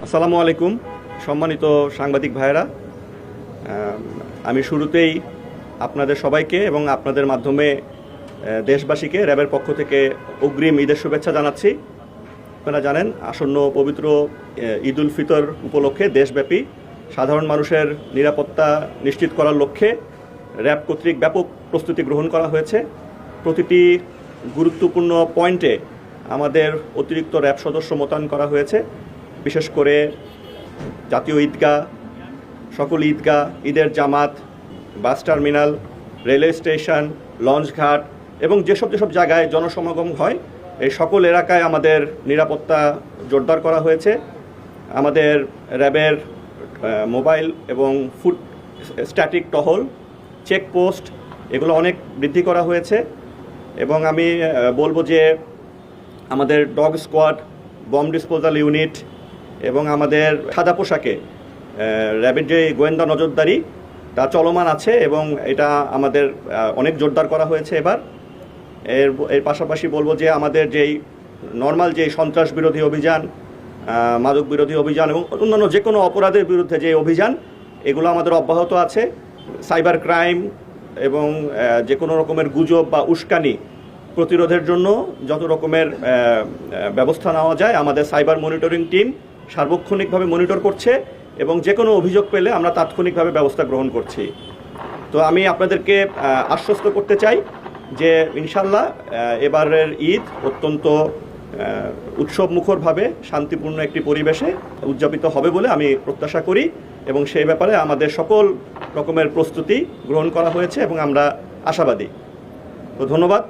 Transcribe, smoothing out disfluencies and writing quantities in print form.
আসসালামু আলাইকুম সম্মানিত সাংবাদিক ভাইয়েরা, আমি শুরুতেই আপনাদের সবাইকে এবং আপনাদের মাধ্যমে দেশবাসীকে র্যাবের পক্ষ থেকে অগ্রিম ঈদের শুভেচ্ছা জানাচ্ছি। আপনারা জানেন আসন্ন পবিত্র ঈদ উল ফিতর উপলক্ষে দেশব্যাপী সাধারণ মানুষের নিরাপত্তা নিশ্চিত করার লক্ষ্যে র্যাব কর্তৃক ব্যাপক প্রস্তুতি গ্রহণ করা হয়েছে। প্রতিটি গুরুত্বপূর্ণ পয়েন্টে আমাদের অতিরিক্ত র্যাব সদস্য মোতায়েন করা হয়েছে। বিশেষ করে জাতীয় ঈদগাহ, সকল ঈদগাহ, ঈদের জামাত, বাস টার্মিনাল, রেলওয়ে স্টেশন, লঞ্চঘাট এবং যেসব জায়গায় জনসমাগম হয় এই সকল এলাকায় আমাদের নিরাপত্তা জোরদার করা হয়েছে। আমাদের র্যাবের মোবাইল এবং ফুট স্ট্যাটিক টহল, চেকপোস্ট এগুলো অনেক বৃদ্ধি করা হয়েছে। এবং আমি বলবো যে আমাদের dog squad, bomb disposal unit এবং আমাদের সাদা পোশাকে র্যাবের যে গোয়েন্দা নজরদারি তা চলমান আছে এবং এটা আমাদের অনেক জোরদার করা হয়েছে। এবার এর পাশাপাশি বলবো যে আমাদের যেই নর্মাল যে সন্ত্রাস বিরোধী অভিযান, মাদক বিরোধী অভিযান এবং অন্যান্য যে কোনো অপরাধের বিরুদ্ধে যে অভিযান এগুলো আমাদের অব্যাহত আছে। সাইবার ক্রাইম এবং যে কোনো রকমের গুজব বা উস্কানি প্রতিরোধের জন্য যত রকমের ব্যবস্থা নেওয়া যায় আমাদের সাইবার মনিটরিং টিম সার্বক্ষণিকভাবে মনিটর করছে এবং যে কোনো অভিযোগ পেলে আমরা তাৎক্ষণিকভাবে ব্যবস্থা গ্রহণ করছি। তো আমি আপনাদেরকে আশ্বস্ত করতে চাই যে ইনশাল্লাহ এবারের ঈদ অত্যন্ত উৎসবমুখরভাবে শান্তিপূর্ণ একটি পরিবেশে উদযাপিত হবে বলে আমি প্রত্যাশা করি এবং সেই ব্যাপারে আমাদের সকল রকমের প্রস্তুতি গ্রহণ করা হয়েছে এবং আমরা আশাবাদী। তো ধন্যবাদ।